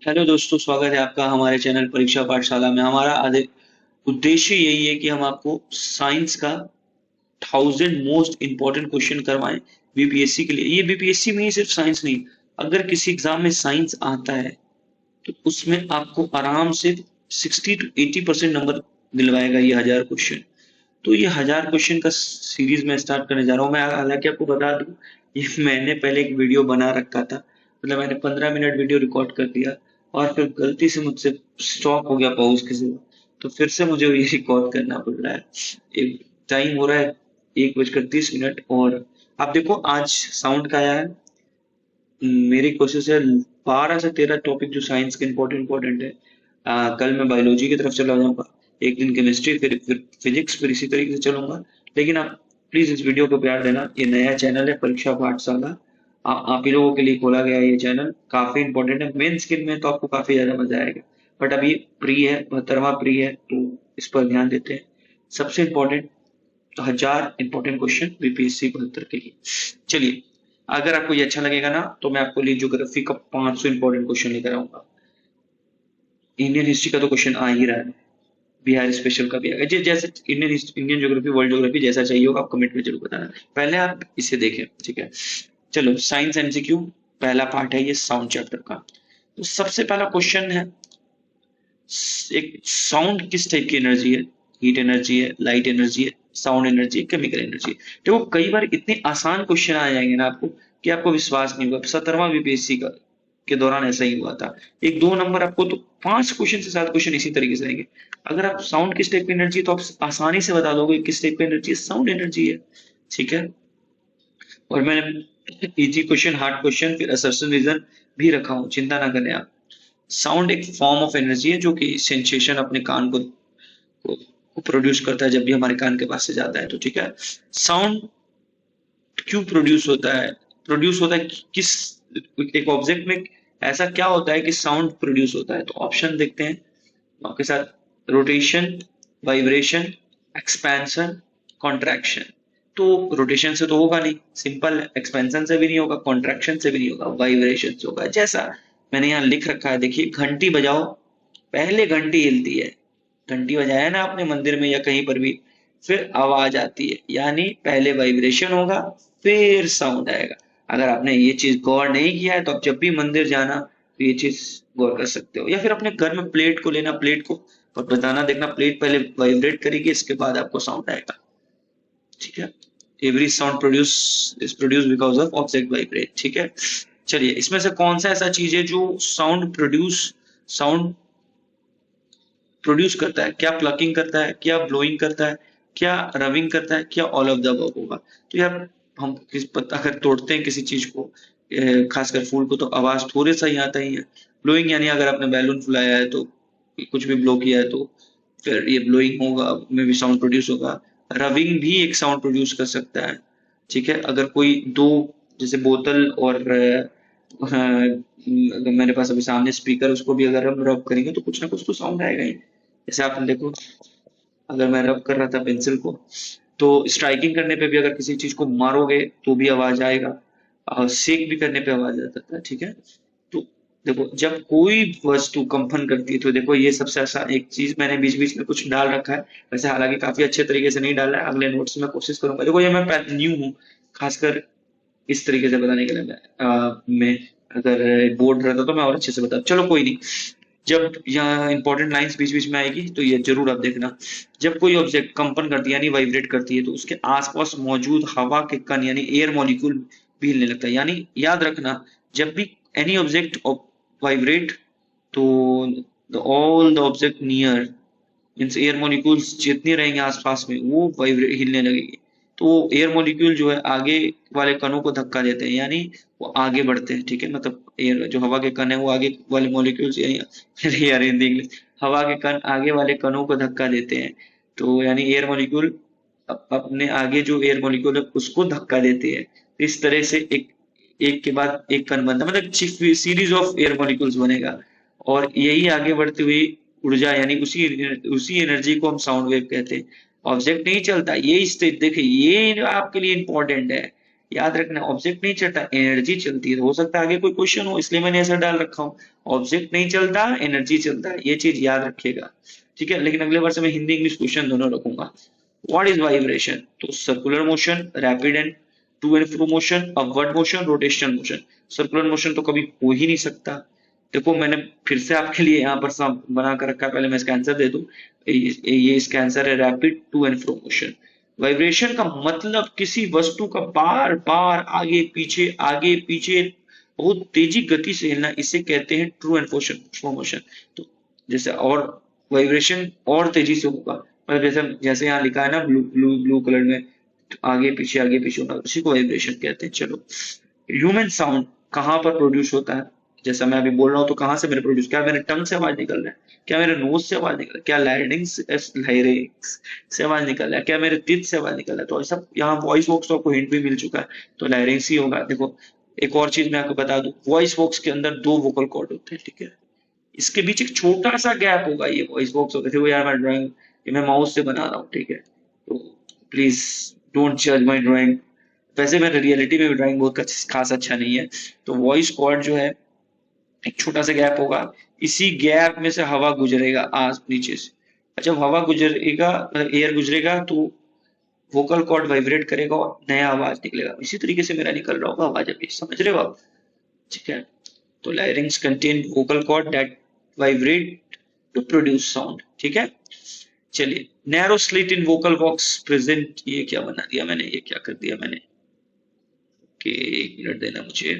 Hello दोस्तों, स्वागत है आपका हमारे चैनल परीक्षा पाठशाला में। हमारा उद्देश्य यही है कि हम आपको साइंस का 1000 मोस्ट इम्पोर्टेंट क्वेश्चन करवाएं बीपीएससी के लिए। ये बीपीएससी में ही सिर्फ साइंस नहीं, अगर किसी एग्जाम में साइंस आता है तो उसमें आपको आराम से 60 to 80% नंबर दिलवाएगा ये 1000 क्वेश्चन। तो ये 1000 क्वेश्चन का सीरीज में स्टार्ट करने जा रहा हूँ। मैं हालांकि आपको बता दूं, ये मैंने पहले एक वीडियो बना रखा था, मतलब मैंने 15 मिनट वीडियो रिकॉर्ड कर दिया और फिर गलती से मुझसे स्टॉप हो गया पॉज किसी में, तो फिर से मुझे ये रिकॉर्ड करना पड़ रहा है। एक टाइम हो रहा है 1:30 और आप देखो आज साउंड का आया है। मेरी कोशिश है 12 से 13 टॉपिक जो साइंस के इंपॉर्टेंट है। कल मैं बायोलॉजी की तरफ चला जाऊंगा, एक दिन केमिस्ट्री, फिर फिजिक्स, फिर इसी तरीके से चलूंगा। लेकिन आप प्लीज इस वीडियो को प्यार देना। ये नया चैनल है परीक्षा पाठशाला, आप ही लोगों के लिए खोला गया है। ये चैनल काफी इंपॉर्टेंट है, मेन स्किल में तो आपको काफी ज्यादा मजा आएगा। बट अभी प्री है, 72वां प्री है, तो इस पर ध्यान देते हैं। सबसे इम्पोर्टेंट 1000 इम्पोर्टेंट क्वेश्चन बीपीएससी 72 के लिए। चलिए, अगर आपको ये अच्छा लगेगा ना तो मैं आपके लिए ज्योग्राफी का 500 इम्पोर्टेंट क्वेश्चन लेकर आऊंगा। इंडियन हिस्ट्री का तो क्वेश्चन आ ही रहा है, बिहार स्पेशल का भी आएगा। जैसे इंडियन ज्योग्राफी, वर्ल्ड ज्योग्राफी जैसा चाहिए होगा आप कमेंट में जरूर बताना। पहले आप इसे देखें, ठीक है। चलो, साइंस एमसीक्यू पहला पार्ट है ये साउंड चैप्टर का। तो सबसे पहला क्वेश्चन है, एक साउंड किस टाइप की एनर्जी है? हीट एनर्जी है, लाइट एनर्जी है, साउंड एनर्जी है, केमिकल एनर्जी है। देखो, कई बार इतने आसान क्वेश्चन आ जाएंगे ना आपको कि आपको विश्वास नहीं होगा। 17वां बीपीएससी का के दौरान ऐसा ही हुआ था। एक दो नंबर आपको तो 5 क्वेश्चन से 7 क्वेश्चन इसी तरीके से आएंगे। अगर आप साउंड किस टाइप की एनर्जी है तो आप आसानी से बता दोगे किस टाइप की एनर्जी है, साउंड एनर्जी है। ठीक है। और मैंने इजी क्वेश्चन, हार्ड क्वेश्चन, फिर असर्शन रीजन भी रखा हूं, चिंता ना करें आप। साउंड एक फॉर्म ऑफ एनर्जी है जो कि सेंसेशन अपने कान को प्रोड्यूस करता है जब भी हमारे कान के पास से जाता है। तो ठीक है, साउंड क्यों प्रोड्यूस होता है? प्रोड्यूस होता है किस, एक ऑब्जेक्ट में ऐसा क्या होता है कि साउंड प्रोड्यूस होता है? तो ऑप्शन देखते हैं आपके साथ। Rotation, vibration, expansion, contraction. तो रोटेशन से तो होगा नहीं, सिंपल है। एक्सपेंशन से भी नहीं होगा, कॉन्ट्रैक्शन से भी नहीं होगा, वाइब्रेशन से होगा। जैसा मैंने यहाँ लिख रखा है, देखिए, घंटी बजाओ, पहले घंटी हिलती है। घंटी बजाया ना आपने मंदिर में या कहीं पर भी, फिर आवाज आती है, यानी पहले वाइब्रेशन होगा फिर साउंड आएगा। अगर आपने ये चीज गौर नहीं किया है तो आप जब भी मंदिर जाना तो ये चीज गौर कर सकते हो। या फिर अपने घर में प्लेट को लेना, प्लेट को और बताना, देखना प्लेट पहले वाइब्रेट करेगी, इसके बाद आपको साउंड आएगा। ठीक है। Every sound produce is produce because of object vibrate. ठीक है। चलिए, इसमें से कौन सा ऐसा चीज है जो साउंड प्रोड्यूस करता है? क्या प्लकिंग करता है, क्या ब्लोइंग करता है, क्या रविंग करता है, क्या ऑल ऑफ द अबव होगा? तो यार, हम किस पत्ता अगर तोड़ते हैं किसी चीज को, खासकर फूल को, तो आवाज थोड़े सा ही आता ही है। ब्लोइंग यानी अगर आपने बैलून फुलाया है तो, कुछ भी ब्लो किया है तो फिर ये ब्लोइंग होगा, में भी साउंड प्रोड्यूस होगा। रविंग भी एक साउंड प्रोड्यूस कर सकता है। ठीक है। अगर कोई दो, जैसे बोतल और अगर मेरे पास अभी सामने स्पीकर, उसको भी अगर हम रब करेंगे तो कुछ ना कुछ तो साउंड आएगा ही। जैसे आपने देखो, अगर मैं रब कर रहा था पेंसिल को, तो स्ट्राइकिंग करने पे भी अगर किसी चीज को मारोगे तो भी आवाज आएगा, सेक भी करने पे आवाज आता था। ठीक है। तो देखो, जब कोई वस्तु कंपन करती है तो देखो, ये सबसे आसान एक चीज मैंने बीच बीच में कुछ डाल रखा है। वैसे हालांकि काफी अच्छे तरीके से नहीं डाला है, अगले नोट्स में कोशिश करूंगा। देखो, ये मैं न्यू हूँ, खासकर इस तरीके से बताने के लिए। मैं अगर बोर्ड रहता तो मैं और अच्छे से बता, चलो कोई नहीं। जब यहाँ इंपॉर्टेंट लाइंस बीच बीच में आएगी तो ये जरूर आप देखना। जब कोई ऑब्जेक्ट कंपन करती है यानी वाइब्रेट करती है तो उसके आसपास मौजूद हवा के कण यानी एयर मॉलिक्यूल भी हिलने लगता है। यानी याद रखना, जब भी एनी ऑब्जेक्ट वाइब्रेट, तो all the object near means air molecules जितने रहेंगे आसपास में वो वाइब्रेट हिलने लगेगी। तो एयर मॉलिक्यूल जो है आगे वाले कणों को धक्का देते हैं, यानी वो आगे बढ़ते हैं। ठीक है। मतलब एयर जो हवा के कण है वो आगे वाले मॉलिक्यूल्स, यानी यार हिंदी इंग्लिश, हवा के कण आगे वाले कणों को धक्का देते हैं। तो यानी एयर मॉलिक्यूल अपने आगे जो एयर मॉलिक्यूल है उसको धक्का देते हैं। इस तरह से एक एक के बाद एक कण बनता है, मतलब सीरीज ऑफ एयर मॉलिक्यूल्स बनेगा। और यही आगे बढ़ती हुई ऊर्जा, यानी उसी उसी एनर्जी को हम साउंड वेव कहते हैं। ऑब्जेक्ट नहीं चलता, ये स्टेज देखिए, ये आपके लिए इंपॉर्टेंट है याद रखना, ऑब्जेक्ट नहीं चलता, एनर्जी चलती है। हो सकता है आगे कोई क्वेश्चन हो, इसलिए मैंने ऐसा डाल रखा हूँ, ऑब्जेक्ट नहीं चलता, एनर्जी चलता है, ये चीज याद रखिएगा, ठीक है। लेकिन अगले बार से मैं हिंदी इंग्लिश क्वेश्चन दोनों रखूंगा। What is vibration? तो circular motion, rapid and to and fro motion, upward motion, rotational motion. Circular motion तो कभी हो ही नहीं सकता। देखो मैंने फिर से आपके लिए यहाँ पर बना कर रखा है, पहले मैं इसका आंसर दे दूं। ये इसका आंसर है rapid to and fro motion. Vibration का मतलब किसी वस्तु का बार बार आगे पीछे बहुत तेजी गति से हिलना, इसे कहते हैं ट्रू एंड फ्रो मोशन। तो जैसे और वाइब्रेशन और तेजी से होगा, मतलब जैसे जैसे यहाँ लिखा है ना ब्लू ब्लू ब्लू कलर में, आगे पीछे होना, उसी को वाइब्रेशन कहते हैं। चलो, ह्यूमन साउंड कहाँ पर प्रोड्यूस होता है? जैसा मैं अभी बोल रहा हूँ तो कहाँ से मेरे प्रोड्यूस, क्या मेरे टंग से आवाज निकल रहा है, क्या मेरे नोज से आवाज निकल रहा है, क्या लाइरिंग्स से आवाज निकल रहा है, क्या मेरे टीथ से आवाज निकल रहा है? तो ऐसा यहाँ वॉइस बॉक्स तो आपको हिंट भी मिल चुका है, तो लाइरिंग्स ही होगा। देखो एक और चीज मैं आपको बता दूं, वॉइस बॉक्स के अंदर दो वोकल कॉर्ड होते हैं, ठीक है। इसके बीच एक छोटा सा गैप होगा, ये वॉइस बॉक्स होगा। देखो यार मैं ड्राइंग, ये मैं माउस से बना रहा हूँ, ठीक है, तो प्लीज डोंट जज माई ड्राइंग। वैसे मेरे रियलिटी में भी ड्राइंग बहुत खास अच्छा नहीं है। तो वॉइस कॉर्ड जो है, एक छोटा सा गैप होगा, इसी गैप में से हवा गुजरेगा आज नीचे से। जब हवा गुजरेगा, मतलब एयर गुजरेगा, तो वोकल कॉर्ड वाइब्रेट करेगा और नया आवाज निकलेगा। इसी तरीके से मेरा निकल रहा होगा आवाज, अभी समझ रहे हो आप? ठीक है। तो larynx contain vocal cord that vibrate to produce sound, ठीक है। चलिए, narrow slit in vocal box present, ये क्या बना दिया मैंने, ये क्या कर दिया मैंने, कि एक मिनट देना मुझे।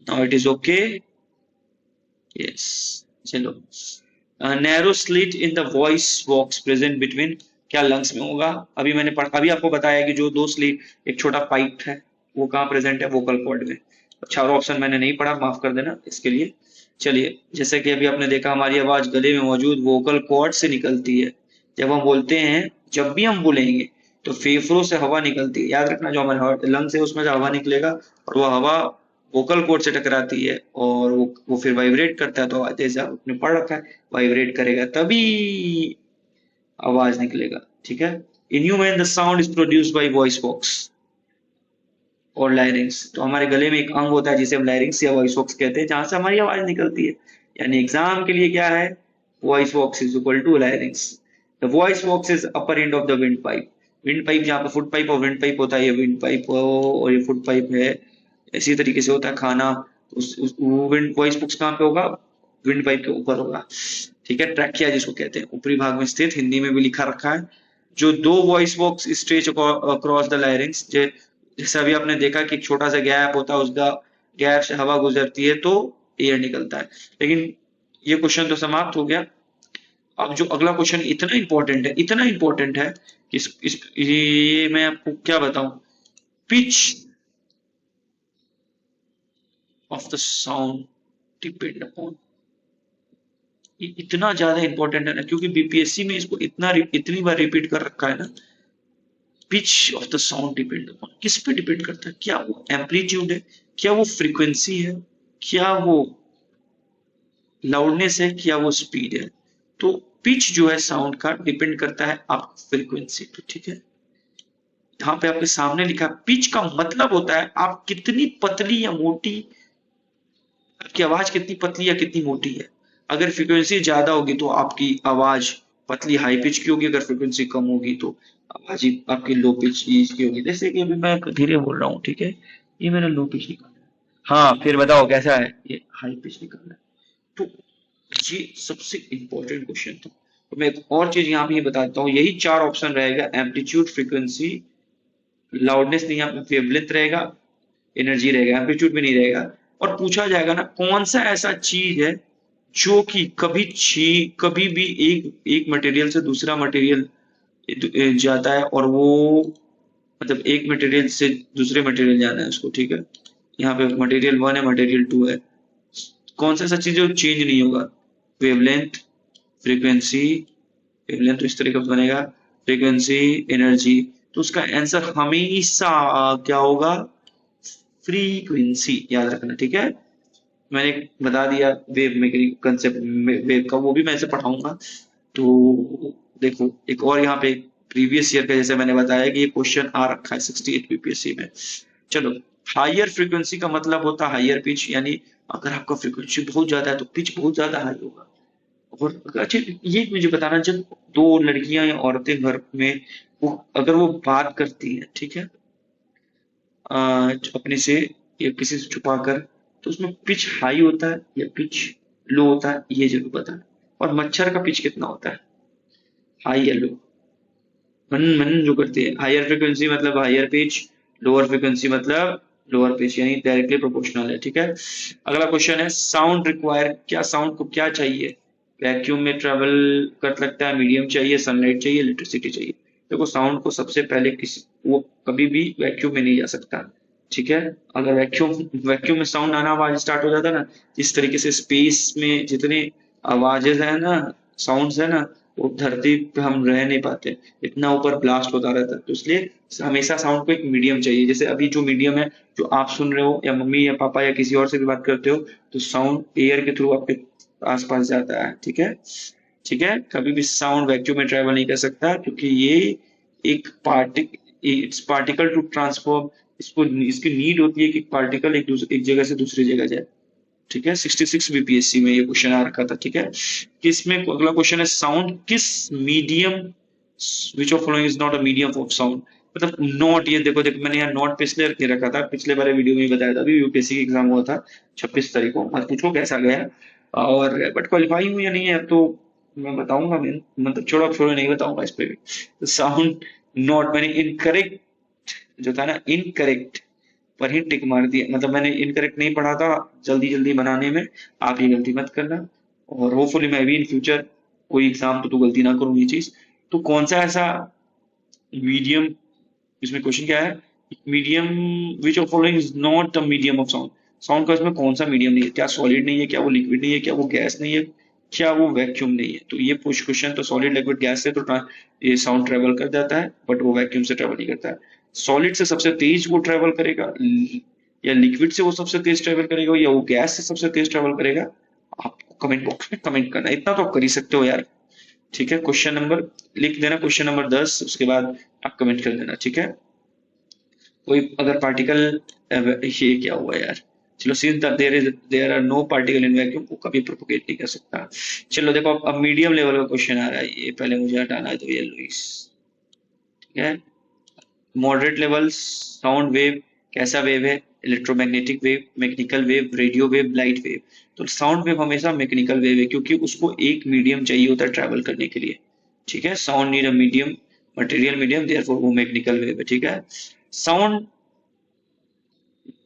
Now it is okay, yes. चलो, narrow slit in the voice box present between, क्या लंग्स में होगा? अभी मैंने अभी आपको बताया कि जो दो स्लिट, एक छोटा पाइप है, वो कहाँ प्रेजेंट है? वोकल कॉर्ड में। अच्छा, और ऑप्शन मैंने नहीं पढ़ा, माफ कर देना इसके लिए। चलिए, जैसे कि अभी आपने देखा, हमारी आवाज गले में मौजूद वोकल कॉर्ड से निकलती है। जब हम बोलते हैं, जब भी हम बोलेंगे तो फेफड़ों से हवा निकलती है। याद रखना, जो हमारे लंग्स है उसमें से हवा निकलेगा, और वो हवा वोकल कॉर्ड से टकराती है, और वो फिर वाइब्रेट करता है। तो जैसे आपने पढ़ रखा है, वाइब्रेट करेगा तभी आवाज निकलेगा, ठीक है। In human the sound is produced by voice box और लायरिंग्स। तो हमारे गले में एक अंग होता है जिसे हम लायरिंग्स या वॉइस बॉक्स कहते हैं, जहां से हमारी आवाज निकलती है। यानी एग्जाम के लिए क्या है, voice box is equal to larynx. The voice box is upper end of the windpipe. Windpipe, जहाँ पे फुट पाइप और विंड पाइप होता है, ये विंड पाइप और ये फुट पाइप है। इसी तरीके से होता है खाना, वो विंड वॉइस बॉक्स कहाँ पे होगा? विंड पाइप के ऊपर होगा, ठीक है। ट्रैकिया जिसको कहते हैं, ऊपरी भाग में स्थित, हिंदी में भी लिखा रखा है। जो दो voice box stretch across the लायरिंग्स, जैसे अभी आपने देखा कि एक छोटा सा गैप होता है, उसका गैप से हवा गुजरती है तो एयर निकलता है। लेकिन ये क्वेश्चन तो समाप्त हो गया। अब जो अगला क्वेश्चन इतना इंपॉर्टेंट है, इतना इंपॉर्टेंट है कि ये मैं आपको क्या बताऊं, pitch of the sound depend upon, इतना ज्यादा इंपॉर्टेंट है ना, क्योंकि बीपीएससी में इसको इतनी बार रिपीट कर रखा है ना। Pitch of the sound depend upon, किस पे डिपेंड करता है? क्या वो एम्पलीट्यूड है, क्या वो फ्रीक्वेंसी है, क्या वो लाउडनेस है, क्या वो स्पीड है? तो पिच जो है साउंड का डिपेंड करता है आप फ्रीक्वेंसी पे, ठीक है। यहाँ पे आपके सामने लिखा, पिच का मतलब होता है आप कितनी पतली या मोटी, आपकी आवाज कितनी पतली या कितनी मोटी है। अगर फ्रीक्वेंसी ज्यादा होगी तो आपकी आवाज पतली हाई पिच की होगी, अगर फ्रीक्वेंसी कम होगी तो आवाज आपकी लो पिच की होगी। जैसे कि अभी मैं धीरे बोल रहा हूँ, ठीक है, ये मैंने लो पिच निकाला है। हाँ, फिर बताओ कैसा है, ये हाई पिच निकाला है। तो ये सबसे इंपॉर्टेंट क्वेश्चन था। तो मैं एक और चीज यहाँ भी बताता हूँ, यही चार ऑप्शन रहेगा, एम्पलीट्यूड, फ्रीक्वेंसी, लाउडनेस नहीं, यहाँ पे वेवलेंथ रहेगा, एनर्जी रहेगा, एम्पलीट्यूड भी नहीं रहेगा। और पूछा जाएगा ना, कौन सा ऐसा चीज है जो कि कभी भी एक एक मटेरियल से दूसरा मटेरियल जाता है, और वो मतलब एक मटेरियल से दूसरे मटेरियल जाना है उसको, ठीक है। यहाँ पे मटेरियल 1 है, मटेरियल 2 है। कौन सा ऐसा चीज है जो चेंज नहीं होगा? वेवलेंथ, फ्रीक्वेंसी, वेवलेंथ तो इस तरीके से बनेगा, फ्रीक्वेंसी, एनर्जी। तो उसका आंसर हमेशा क्या होगा? फ्रीक्वेंसी, याद रखना, ठीक है। मैंने बता दिया वेव मैकेनिक कंसेप्ट वेव का, वो भी मैं ऐसे पढ़ाऊंगा। तो देखो एक और यहाँ पे प्रीवियस ईयर का जैसे मैंने बताया कि ये क्वेश्चन आ रखा है 68 बीपीएससी में। चलो, हायर फ्रीक्वेंसी का मतलब होता है हायर पिच, यानी अगर आपका फ्रीक्वेंसी बहुत ज्यादा है तो पिच बहुत ज्यादा हाई होगा। और अच्छा ये मुझे बताना, जब दो लड़कियां या औरतें घर में वो अगर वो बात करती हैं, ठीक है, अपने से या किसी से छुपा कर, तो उसमें पिच हाई होता है या पिच लो होता है, ये जरूर बताना। और मच्छर का पिच कितना होता है, हाई या लो? मन मन जो करते हैं, हायर फ्रिक्वेंसी मतलब हायर पिच, लोअर फ्रिक्वेंसी मतलब लोअर पिच, यानी डायरेक्टली प्रोपोर्शनल है। ठीक है, अगला क्वेश्चन है साउंड रिक्वायर, क्या साउंड को क्या चाहिए? वैक्यूम में ट्रेवल कर सकता है, मीडियम चाहिए, सनलाइट चाहिए, इलेक्ट्रिसिटी चाहिए? देखो साउंड को सबसे पहले किसी वो कभी भी वैक्यूम में नहीं जा सकता। ठीक है, अगर वैक्यूम वैक्यूम में साउंड आना, आवाज स्टार्ट हो जाता है ना, जिस तरीके से स्पेस में जितने आवाजेज है ना, साउंड्स है ना, वो धरती पे हम रह नहीं पाते, इतना ऊपर ब्लास्ट होता रहता है। तो इसलिए हमेशा साउंड को एक मीडियम चाहिए। जैसे अभी जो मीडियम है, जो आप सुन रहे हो या मम्मी या पापा या किसी और से भी बात करते हो, तो साउंड एयर के थ्रू आपके आसपास जाता है। ठीक है, ठीक है, कभी भी साउंड वैक्यूम में ट्रेवल नहीं कर सकता, क्योंकि ये एक इट्स पार्टिकल टू ट्रांसफॉर्म, इसको इसकी नीड होती है कि पार्टिकल एक जगह से दूसरी जगह जाए। ठीक है, 66 बीपीएससी में ये क्वेश्चन आ रखा था। ठीक है, किसमें, अगला क्वेश्चन है साउंड किस medium, which of following is not a medium of sound? मतलब नॉट, ये देखो देखो मैंने यहाँ नॉट पिछले के रखा था, पिछले बारे वीडियो में बताया था, अभी यूपीएससी की एग्जाम हुआ था 26 तारीख को, मत पूछो कैसा गया। और बट क्वालिफाई हूँ या नहीं है अब तो मैं बताऊंगा, मैं मतलब छोड़ो छोड़ो नहीं बताऊंगा इस पे भी। तो साउंड नॉट, मैंने इनकरेक्ट जो था ना, इनकरेक्ट पर ही टिक मार दिया, मतलब मैंने इनकरेक्ट नहीं पढ़ा था जल्दी जल्दी बनाने में, आप ये गलती मत करना। और होपफुली मैं भी इन फ्यूचर कोई एग्जाम तो गलती ना करूँ ये चीज। तो कौन सा ऐसा मीडियम, इसमें क्वेश्चन क्या है, medium which of following is not a medium of sound? Sound का इसमें कौन सा मीडियम नहीं है? क्या सॉलिड नहीं है, क्या वो लिक्विड नहीं है, क्या वो गैस नहीं है, क्या वो वैक्यूम नहीं है? तो ये पुश क्वेश्चन, तो सॉलिड लिक्विड गैस से तो ये साउंड ट्रेवल कर जाता है, बट वो वैक्यूम से ट्रेवल नहीं करता है। सॉलिड से सबसे तेज वो ट्रेवल करेगा, या लिक्विड से वो सबसे तेज ट्रेवल करेगा, या वो गैस से सबसे तेज ट्रेवल करेगा? आपको कमेंट बॉक्स में कमेंट करना है, इतना तो आप कर ही सकते हो यार। ठीक है, क्वेश्चन नंबर लिख देना, क्वेश्चन नंबर 10, उसके बाद आप कमेंट कर देना। ठीक है, कोई अगर पार्टिकल, ये क्या हुआ यार, चलो since there are no particle in vacuum, वो कभी प्रोपोगेट नहीं कर सकता। चलो देखो अब मीडियम लेवल का क्वेश्चन आ रहा है, ये पहले मुझे हटाना है, तो ये लुइस। ठीक है, मॉडरेट लेवल साउंड वेव कैसा वेव है? Electromagnetic wave, mechanical wave, radio wave, light wave. तो साउंड वेव हमेशा मैकेनिकल वेव है, क्योंकि उसको एक मीडियम चाहिए होता है ट्रैवल करने के लिए। ठीक है, sound need a medium, material medium, therefore वो मैकेनिकल वेव है। ठीक है, sound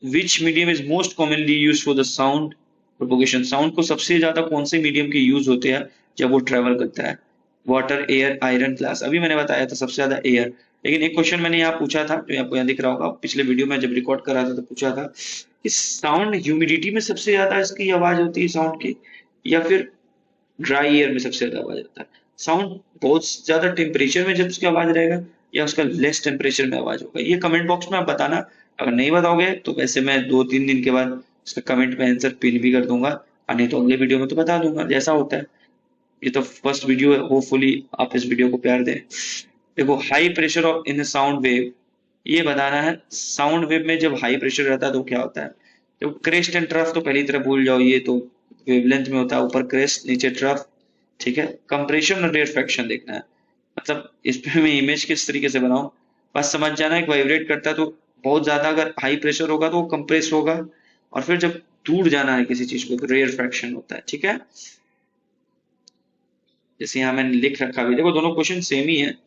which medium is most commonly use for the sound propagation? Sound को सबसे ज्यादा कौन से मीडियम के यूज होते हैं जब वो ट्रेवल करता है? Water, air, iron, glass. अभी मैंने बताया था सबसे ज्यादा एयर। लेकिन एक क्वेश्चन मैंने यहाँ पूछा था, जो आपको यहाँ दिख रहा होगा, पिछले वीडियो में जब रिकॉर्ड कर रहा था तो पूछा था कि साउंड ह्यूमिडिटी में सबसे ज्यादा इसकी आवाज होती है साउंड की, या फिर ड्राई एयर में सबसे ज्यादा आवाज आता है? साउंड बहुत ज्यादा टेम्परेचर में जब उसकी आवाज रहेगा, या उसका लेस टेम्परेचर में आवाज होगा? ये कमेंट बॉक्स में आप बताना। अगर नहीं बताओगे तो वैसे मैं 2-3 दिन के बाद इसका कमेंट में आंसर पिन भी कर दूंगा, और नहीं तो अगले वीडियो में तो बता दूंगा जैसा होता है। ये तो फर्स्ट वीडियो है, होपफुली आप इस वीडियो को प्यार दें। देखो high pressure of in sound wave, ये बताना है साउंड वेव में जब हाई प्रेशर रहता है तो क्या होता है? तो क्रेस्ट एंड ट्रफ तो पहली तरह भूल जाओ, ये तो वेवलेंथ में होता है, ऊपर क्रेस्ट नीचे ट्रफ। ठीक है, कंप्रेशन और रेयरफेक्शन देखना है, मतलब इस पे मैं इमेज किस तरीके से बनाऊं, बस समझ जाना है कि वाइब्रेट करता है तो बहुत ज्यादा अगर हाई प्रेशर होगा तो वो कंप्रेस होगा, और फिर जब दूर जाना है किसी चीज को तो रेयरफेक्शन होता है। ठीक है, जैसे यहाँ मैंने लिख रखा भी, देखो दोनों क्वेश्चन सेम ही है।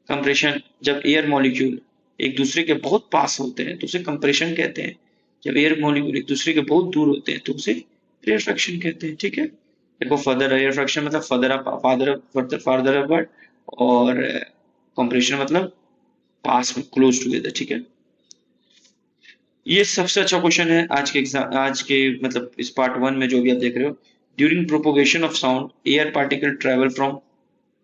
कंप्रेशन, जब एयर मॉलिक्यूल एक दूसरे के बहुत पास होते हैं तो उसे कंप्रेशन कहते हैं, जब एयर मॉलिक्यूल एक दूसरे के बहुत दूर होते हैं तो उसे रेयरफेक्शन कहते हैं। ठीक है, देखो फर्दर रेयरफेक्शन मतलब फार्दर अपवर्ड, और कंप्रेशन मतलब पास में, क्लोज टुगेदर। ठीक है, ये सबसे अच्छा क्वेश्चन है आज के एग्जाम, आज के मतलब इस पार्ट 1 में जो भी आप देख रहे हो। During propagation of sound air particle travel from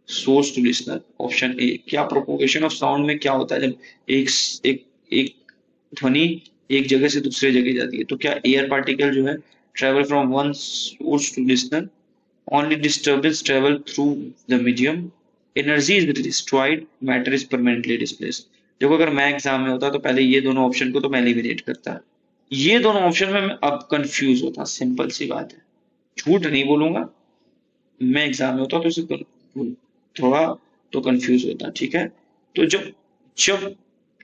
source to listener. Option A, क्या प्रोपोगेशन ऑफ साउंड में क्या होता है जब एक एक एक ध्वनि एक जगह से दूसरे जगह जाती है, तो क्या एयर पार्टिकल जो है travel from one source to listener, only disturbance travel through the medium, energy is destroyed, matter is permanently displaced। देखो अगर मैं एग्जाम में होता तो पहले ये दोनों ऑप्शन को तो मैं एलिमिनेट करता, ये दोनों ऑप्शन में मैं अब कंफ्यूज होता, सिंपल सी बात है, झूठ नहीं बोलूंगा, मैं एग्जाम में होता तो इसे थोड़ा तो कंफ्यूज होता, ठीक है। तो जब जब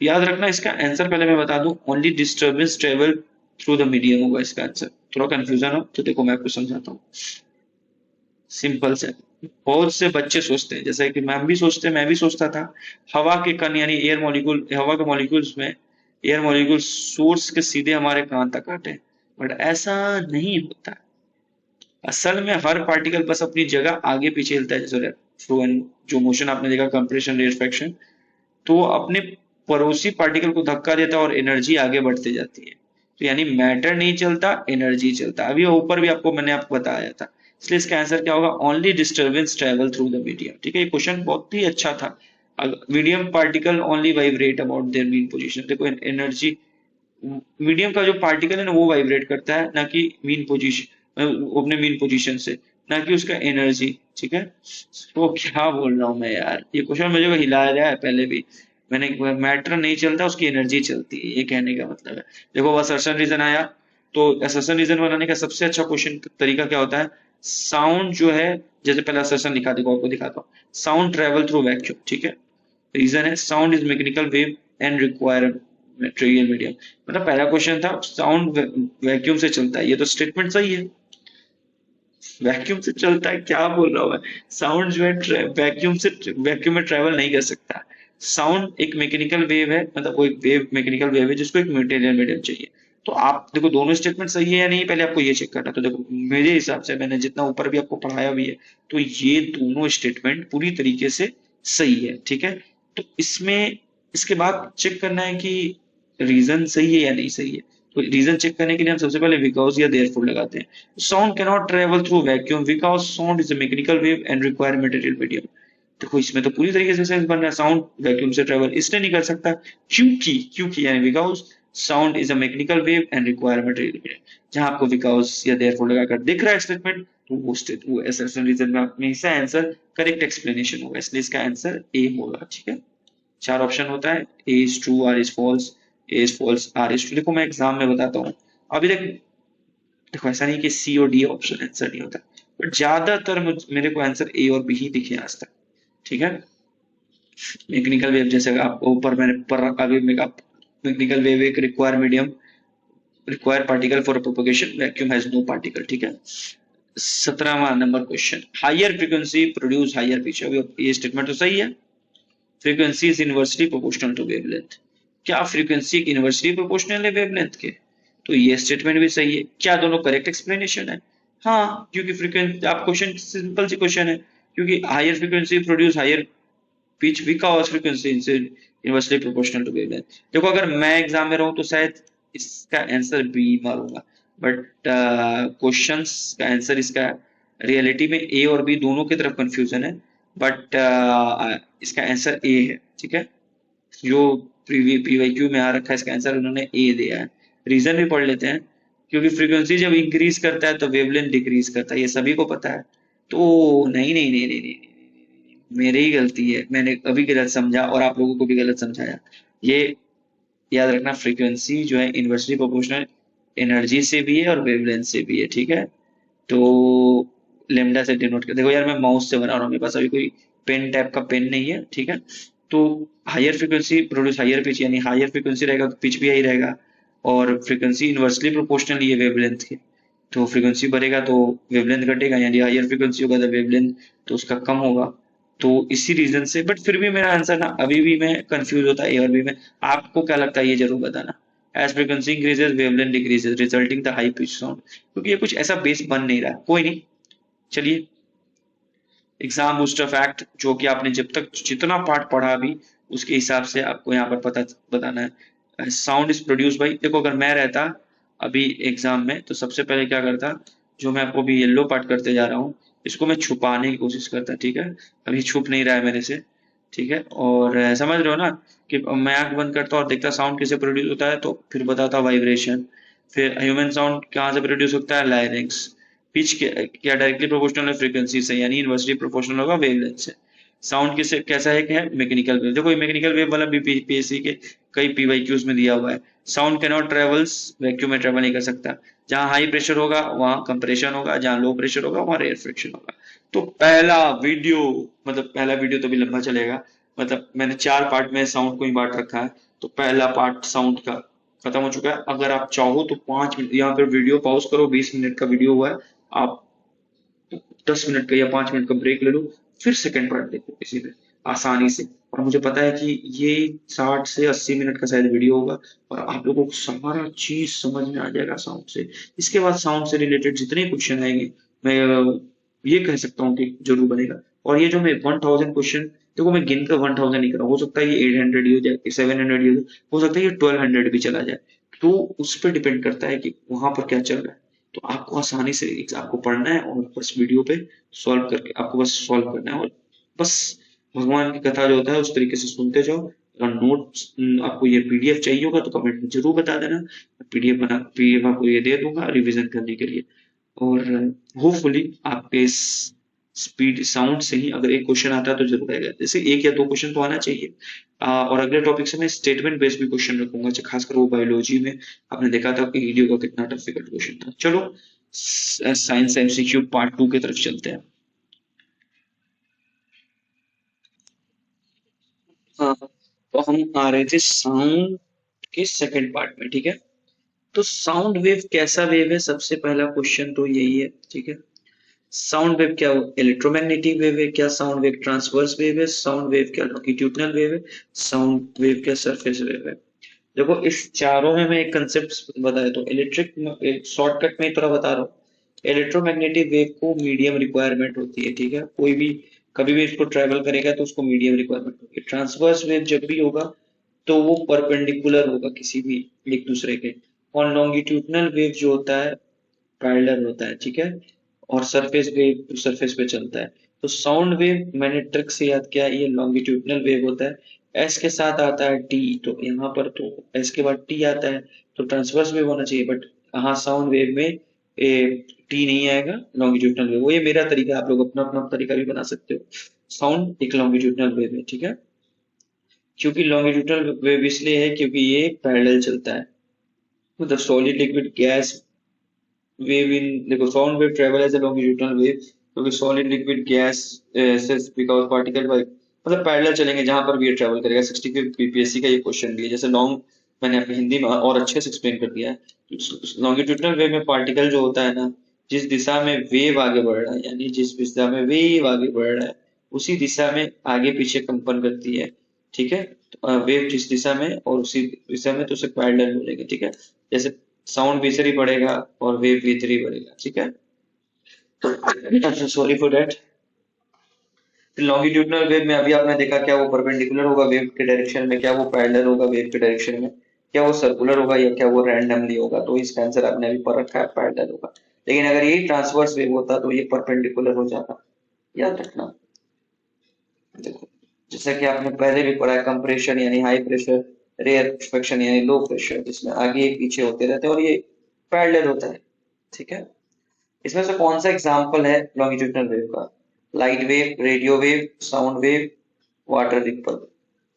याद रखना इसका आंसर पहले मैं बता दूं, only disturbance travel through the medium होगा इसका आंसर। थोड़ा कंफ्यूजन हो तो देखो मैं आपको समझाता हूँ, सिंपल से। बहुत से बच्चे सोचते हैं, जैसे कि मैम भी सोचते हैं, मैं भी सोचता था, हवा के कण यानी एयर मॉलिक्यूल, हवा के मॉलिक्यूल्स में एयर मॉलिक्यूल सोर्स के सीधे हमारे कान तक आते हैं, बट ऐसा नहीं होता। असल में हर पार्टिकल बस अपनी जगह आगे पीछे हिलता है, जैसे फ्लो एंड जो मोशन आपने देखा कंप्रेशन रेफ्रैक्शन, तो अपने पड़ोसी पार्टिकल को धक्का देता है और एनर्जी आगे बढ़ते जाती है। तो यानी मैटर नहीं चलता, एनर्जी चलता। अभी ऊपर भी आपको मैंने आपको बताया था, इसलिए इसका आंसर क्या होगा, only disturbance travel through the medium. ठीक है, ये क्वेश्चन बहुत ही अच्छा था। Medium particle only vibrate about their mean position. देखो एनर्जी, मीडियम का जो पार्टिकल है ना वो वाइब्रेट करता है, ना कि मीन पोजीशन, अपने मीन पोजीशन से, ना कि उसका एनर्जी। ठीक है, तो क्या बोल रहा हूँ मैं यार, ये क्वेश्चन मुझे हिलाया गया है पहले भी मैंने। मैटर नहीं चलता, उसकी एनर्जी चलती है, ये कहने का मतलब है। देखो बस असर्शन रीजन आया, तो असर्शन रीजन बनाने का सबसे अच्छा क्वेश्चन तरीका क्या होता है, साउंड जो है, जैसे पहला असर्शन लिखा, देखो आपको दिखाता हूँ, साउंड ट्रेवल थ्रू वैक्यूम। ठीक है, रीजन है sound is mechanical wave and require material medium. मतलब पहला क्वेश्चन था साउंड वैक्यूम से चलता है, ये तो स्टेटमेंट सही है, वैक्यूम से चलता है, क्या बोल रहा हूँ मैं। साउंड जो है वैक्यूम में ट्रेवल नहीं कर सकता। साउंड एक मैकेनिकल वेव है, मतलब वो एक वेव मैकेनिकल वेव है जिसको एक मटेरियल मीडियम चाहिए। तो आप देखो दोनों स्टेटमेंट सही है या नहीं, पहले आपको ये चेक करना। तो देखो मेरे हिसाब से, मैंने जितना ऊपर भी आपको पढ़ाया भी है, तो ये दोनों स्टेटमेंट पूरी तरीके से सही है। ठीक है, तो इसमें इसके बाद चेक करना है कि रीजन सही है या नहीं सही है। तो रीजन चेक करने के लिए हम सबसे पहले बिकॉज या देयरफॉर लगाते हैं। Sound can not travel through vacuum because sound is a mechanical wave and require material medium. देखो इसमें तो पूरी तरीके से सेंस बन रहा है, साउंड वैक्यूम से ट्रेवल इसलिए नहीं कर सकता क्योंकि क्योंकि यानी because sound is a mechanical wave and require material medium. जहां आपको बिकॉज या देयरफॉर लगाकर दिख रहा है स्टेटमेंट, तो वो असर्शन रीजन में हमेशा आंसर करेक्ट एक्सप्लेनेशन होगा, इसलिए इसका आंसर ए होगा। ठीक है, चार ऑप्शन होता है, A is true, R is false, A is false, R is true. देखो मैं एग्जाम में बताता हूँ, अभी तक देखो ऐसा नहीं कि सी और डी ऑप्शन आंसर नहीं होता, बट ज्यादातर मेरे को आंसर ए और बी ही दिखे आज तक। ठीक है, मैकेनिकल वेव जैसे आपको ऊपर मैंने पर अभी मैकेनिकल वेव एक require medium, require particle for propagation, vacuum has no particle. ठीक है, 17वां नंबर question, higher frequency produce higher pitch. अभी ये स्टेटमेंट तो सही है, frequency is inversely proportional to wavelength. क्या फ्रीक्वेंसी इनवर्सली प्रोपोर्शनल है वेवलेंथ के? तो ये स्टेटमेंट भी सही है। क्या दोनों करेक्ट एक्सप्लेनेशन है? हाँ, क्योंकि फ्रीक्वेंसी, आप क्वेश्चन सिंपल सी क्वेश्चन है, क्योंकि higher frequency produce higher pitch because frequency is inversely proportional to wavelength. देखो अगर मैं एग्जाम में रहूं तो शायद इसका आंसर बी मारूंगा, बट क्वेश्चंस का आंसर इसका रियलिटी में ए और बी दोनों की तरफ कंफ्यूजन है, बट इसका आंसर ए है। ठीक है, जो पीवाईक्यू में आ रखा है इसका आंसर उन्होंने ए दिया है। रीजन भी पढ़ लेते हैं, क्योंकि फ्रीक्वेंसी जब इंक्रीज करता है तो वेवलेंथ डिक्रीज करता है, ये सभी को पता है। तो नहीं नहीं नहीं नहीं, नहीं, नहीं, मेरी ही गलती है, मैंने अभी गलत समझा और आप लोगों को भी गलत समझाया। ये याद रखना, फ्रीक्वेंसी जो है इनवर्सली प्रोपोर्शनल एनर्जी से भी है और वेवलेंथ से भी है। ठीक है, तो लेमडा से डिनोट कर, देखो यार मैं माउस से बना रहा हूँ, मेरे पास अभी कोई पेन टाइप का पेन नहीं है। ठीक है, तो higher frequency produce higher pitch, यानी हायर फ्रीक्वेंसी रहेगा तो पिच भी हाई रहेगा, और फ्रीक्वेंसी इनवर्सली प्रोपोर्शनल ये वेवलेंथ के, तो फ्रीक्वेंसी बढ़ेगा तो वेवलेंथ घटेगा, यानी हायर फ्रीक्वेंसी होगा तो वेवलेंथ तो उसका कम होगा। तो इसी रीजन से, बट फिर भी मेरा आंसर ना अभी भी मैं कंफ्यूज होता है ए और बी में। आपको क्या लगता है ये जरूर बताना। As frequency increases wavelength decreases resulting the high pitch sound, क्योंकि ये कुछ ऐसा बेस बन नहीं रहा, कोई नहीं। चलिए, एग्जाम बूस्टर फैक्ट, जो कि आपने जब तक जितना पार्ट पढ़ा अभी उसके हिसाब से आपको यहाँ पर पता बताना है। साउंड इज प्रोड्यूस बाई, देखो अगर मैं रहता अभी एग्जाम में तो सबसे पहले क्या करता, जो मैं आपको अभी येलो पार्ट करते जा रहा हूँ इसको मैं छुपाने की कोशिश करता। ठीक है, अभी छुप नहीं रहा है मेरे से। ठीक है, और समझ रहे हो ना कि मैं आंख बंद करता और देखता साउंड कैसे प्रोड्यूस होता है, तो फिर बताता वाइब्रेशन, फिर ह्यूमन साउंड कहाँ से प्रोड्यूस होता है, लायरिंक्स। पिच क्या डायरेक्टली प्रोपोर्शनल है फ्रीक्वेंसी से, यानी इनवर्सली प्रोपोर्शनल होगा वेवलेंथ से। साउंड किसे कैसा है, क्या है, मैकेनिकल वेव। देखो मैकेनिकल वेव वाला भी पीएससी के कई पीवाईक्यूज में दिया हुआ है। Sound can not travels, vacuum में ट्रेवल नहीं कर सकता। जहां हाई प्रेशर होगा वहां कंप्रेशन होगा, जहां लो प्रेशर होगा वहां रेयर फ्रिक्शन होगा। तो पहला वीडियो, मतलब पहला वीडियो तो भी लंबा चलेगा, मतलब मैंने 4 पार्ट में साउंड को ही बांट रखा है। तो पहला पार्ट साउंड का खत्म हो चुका है। अगर आप चाहो तो 5 मिनट यहाँ पर वीडियो पॉज करो, 20 मिनट का वीडियो हुआ है, आप 10 मिनट का या 5 मिनट का ब्रेक ले लो, फिर सेकंड पार्ट देखो इसी में आसानी से। और मुझे पता है कि ये 60 से 80 मिनट का शायद वीडियो होगा, और आप लोगों को सारा चीज समझ में आ जाएगा साउंड से। इसके बाद साउंड से रिलेटेड जितने क्वेश्चन आएंगे, मैं ये कह सकता हूँ कि जरूर बनेगा। और ये जो मैं 1000 क्वेश्चन, देखो मैं गिनकर 1000 नहीं कर रहा, हो सकता है ये 800 ही हो जाए, 700 ही हो सकता है ये 1200 भी चला जाए। तो उस पर डिपेंड करता है कि वहां पर क्या चल रहा है। तो आपको आसानी से आपको पढ़ना है, और बस वीडियो पे सॉल्व करके आपको बस सॉल्व करना है, और बस भगवान की कथा जो होता है उस तरीके से सुनते जाओ। अगर नोट्स आपको ये पीडीएफ चाहिए होगा तो कमेंट में जरूर बता देना, पीडीएफ आपको ये दे दूंगा रिवीजन करने के लिए। और होपफुली आपके इस स्पीड साउंड से ही अगर एक क्वेश्चन आता है तो जरूर आएगा, जैसे 1 या 2 क्वेश्चन तो आना चाहिए। और अगले टॉपिक से मैं स्टेटमेंट बेस्ड भी क्वेश्चन रखूंगा, खासकर वो बायोलॉजी में आपने देखा था कि ईडीओ का कितना डिफिकल्ट क्वेश्चन था। चलो साइंस एमसीक्यू पार्ट 2 की तरफ चलते हैं। हाँ, तो हम आ रहे थे साउंड के सेकंड पार्ट में, ठीक है। तो साउंड वेव कैसा वेव है, सबसे पहला क्वेश्चन तो यही है, ठीक है। साउंड वेव क्या इलेक्ट्रोमैग्नेटिक वेव है, क्या साउंड वेव ट्रांसवर्स वेव है, साउंड वेव क्या लॉन्गिट्यूडनल वेव है, साउंड वेव क्या सरफेस वेव है। देखो इस चारों में मैं एक कंसेप्ट बताया, तो इलेक्ट्रिक शॉर्टकट में थोड़ा बता रहा हूँ। इलेक्ट्रोमैग्नेटिक वेव को मीडियम रिक्वायरमेंट होती है, ठीक है। कोई भी कभी भी इसको ट्रेवल करेगा तो उसको मीडियम रिक्वायरमेंट होगी। ट्रांसवर्स वेव जब भी होगा तो वो परपेंडिकुलर होगा किसी भी एक दूसरे के। और लॉन्गिट्यूडनल वेव जो होता है पैरेलल होता है, ठीक है। और सरफेस वेव सरफेस पे चलता है। तो साउंड वेव मैंने ट्रिक से याद किया, ये लॉन्गिट्यूडनल वेव होता है। एस के साथ आता है टी, तो यहाँ पर तो एस के बाद टी आता है, तो ट्रांसवर्स वेव होना चाहिए। बट हाँ, साउंड वेव में टी नहीं आएगा, लॉन्गिट्यूडनल वेव। वो ये मेरा तरीका है, आप लोग अपना अपना तरीका भी बना सकते हो। साउंड एक लॉन्गिट्यूडनल वेव है, ठीक है। क्योंकि लॉन्गिट्यूडनल वेव इसलिए है क्योंकि ये पैरेलल चलता है। मतलब solid liquid gas wave in देखो sound wave travel as a longitudinal wave, क्योंकि solid liquid gas because particle by मतलब पैरेलल चलेंगे जहां पर भी ये ट्रेवल करेगा। 65 पीपीएससी का ये क्वेश्चन भी है, जैसे लॉन्ग मैंने अपनी हिंदी में और अच्छे से एक्सप्लेन कर दिया है। लॉन्गिट्यूडनल वेव में पार्टिकल जो होता है ना, जिस दिशा में वेव आगे बढ़ रहा है, यानी जिस दिशा में वेव आगे बढ़ रहा है उसी दिशा में आगे पीछे कंपन करती है, ठीक है। वेव जिस दिशा में और उसी दिशा में, तो उसे पैरेलल बोलेंगे, ठीक है। जैसे साउंड भी इधर ही बढ़ेगा और वेव भी इधर ही बढ़ेगा, ठीक है। तो sorry for that. Longitudinal wave में अभी आपने देखा, क्या वो परपेंडिकुलर होगा वेव के डायरेक्शन में, क्या वो पैरेलल होगा वेव के डायरेक्शन में, क्या वो सर्कुलर होगा या क्या वो रैंडमली होगा। तो इसका आंसर आपने अभी पढ़ रखा है, पैरेलल होगा। लेकिन अगर यही ट्रांसवर्स वेव होता तो ये परपेंडिकुलर हो जाता, याद रखना। देखो जैसा कि आपने पहले भी पढ़ा है, कंप्रेशन यानी हाई प्रेशर, रेयरफेक्शन यानी लो प्रेशर, जिसमें आगे पीछे होते रहते हैं, और ये पैरेलल होता है, ठीक है। इसमें से कौन सा एग्जाम्पल है लॉन्गिट्यूडनल वेव का? Light wave, radio wave, sound wave, water ripple.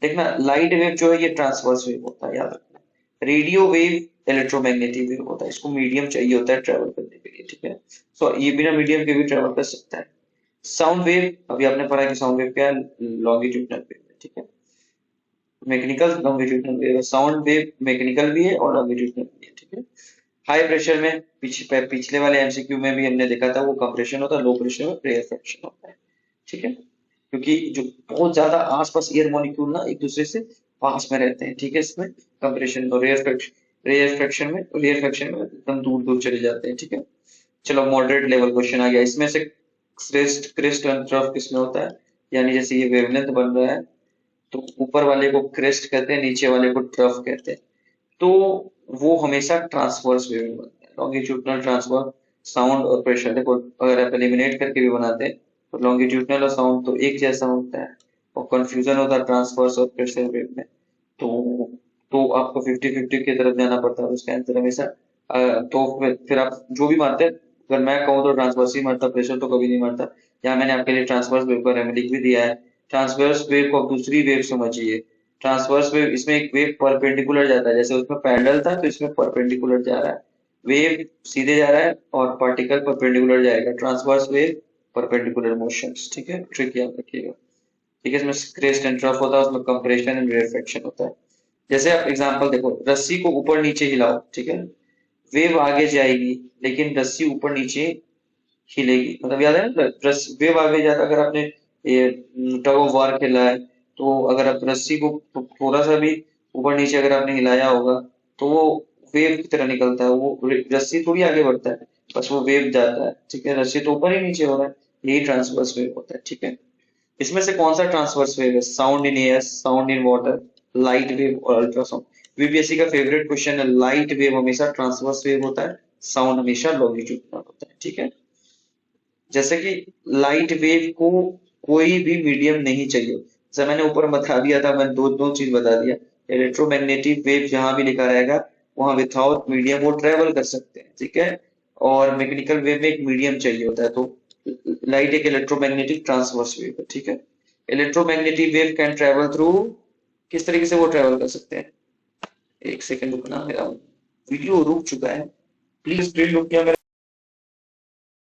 देखना लाइट वेव जो है ये ट्रांसवर्स वेव होता है, याद रखना। रेडियो वेव इलेक्ट्रोमैग्नेटिक वेव होता है, इसको मीडियम चाहिए होता है ट्रेवल करने के लिए, ठीक है। सो ये बिना मीडियम के भी ट्रेवल कर सकता है। साउंड वेव अभी आपने पढ़ा कि साउंड वेव क्या है, लॉन्गिट्यूडनल वेव है, ठीक है। मैकेनिकल लॉन्गिट्यूडनल वेव है, साउंड वेव मैकेनिकल भी है और लॉन्गिट्यूडनल भी है, ठीक है। हाई प्रेशर में पिछले वाले एमसीक्यू में भी हमने देखा था, वो कंप्रेशन होता है। लो प्रेशर में रेयरफेक्शन होता है, ठीक है। क्योंकि जो बहुत ज्यादा आसपास एयर मॉलिक्यूल ना एक दूसरे से पास में रहते हैं, ठीक है। इसमें कंप्रेशन तो रेयरफेक्शन में एकदम दूर दूर चले जाते हैं, ठीक है। चलो मॉडरेट लेवल क्वेश्चन आ गया। इसमें से क्रेस्ट एंड ट्रफ किसमें होता है, यानी जैसे ये वेवलेंथ बन रहा है, तो ऊपर वाले को क्रेस्ट कहते हैं, नीचे वाले को ट्रफ कहते हैं। तो वो हमेशा ट्रांसवर्स वे में बनता है, लॉन्गिट्यूडनल ट्रांसफर। साउंड और प्रेशर देखो, अगर आप एलिमिनेट करके भी बनाते हैं तो लॉन्गिट्यूडनल और साउंड तो एक जैसा होता है, और कंफ्यूजन होता है ट्रांसवर्स और प्रेशर वेव में। तो तो आपको 50-50 की तरफ जाना पड़ता है, उसका आंसर हमेशा तो फिर आप जो भी मानते हैं, अगर मैं कहूँ तो ट्रांसवर्स ही मारता, प्रेशर तो कभी नहीं मारता। यहाँ मैंने आपके लिए ट्रांसवर्स वेव का रेमेडी भी दिया है। ट्रांसवर्स वेव को आप दूसरी वेव समझिए। ट्रांसवर्स वेव, इसमें एक वेव परपेंडिकुलर जाता है, जैसे उसमें पैरेलल था तो इसमें परपेंडिकुलर जा रहा है। वेव सीधे जा रहा है और पार्टिकल परपेंडिकुलर जाएगा। ट्रांसवर्स वेव, परपेंडिकुलर मोशंस, ठीक है, ट्रिक याद रखिएगा। ठीक है, इसमें क्रेस्ट एंड ट्रफ होता है, उसमें कंप्रेशन एंड रेरफेक्शन होता है। जैसे आप एग्जांपल देखो, रस्सी को ऊपर नीचे हिलाओ, ठीक है, वेव आगे जाएगी लेकिन रस्सी ऊपर नीचे हिलेगी। मतलब याद है ना, वेव आगे जाता, अगर आपने ये टग ऑफ वार खेला है तो अगर आप रस्सी को थोड़ा सा भी ऊपर नीचे अगर आपने हिलाया होगा तो वो वेव की तरह निकलता है। वो रस्सी थोड़ी आगे बढ़ता है, बस वो वेव जाता है। ठीक है, रस्सी तो ऊपर ही नीचे हो रहा है, यही ट्रांसवर्स वेव होता है। ठीक है, इसमें से कौन सा ट्रांसवर्स वेव है? Sound in air, sound in water, light wave और अल्ट्रासाउंड। वीपीएससी का फेवरेट क्वेश्चन है। लाइट वेव हमेशा ट्रांसवर्स वेव होता है, साउंड हमेशा लॉन्गिट्यूडिनल होता है। ठीक है, जैसे कि लाइट वेव को कोई भी मीडियम नहीं चाहिए, जैसे मैंने ऊपर बता दिया था, मैंने दो दो चीज बता दिया। इलेक्ट्रोमैग्नेटिक वेव जहां भी लिखा रहेगा वहां विथआउट मीडियम वो ट्रेवल कर सकते हैं। ठीक है, और मैकेनिकल वेव में एक मीडियम चाहिए होता है, तो लाइट एक इलेक्ट्रोमैग्नेटिक ट्रांसवर्स वेव है। ठीक है, electromagnetic wave can travel through, किस तरीके से वो ट्रेवल कर सकते हैं? एक सेकंड रुकना, मेरा वीडियो रुक चुका है, प्लीज स्क्रीन रुक गया मेरा।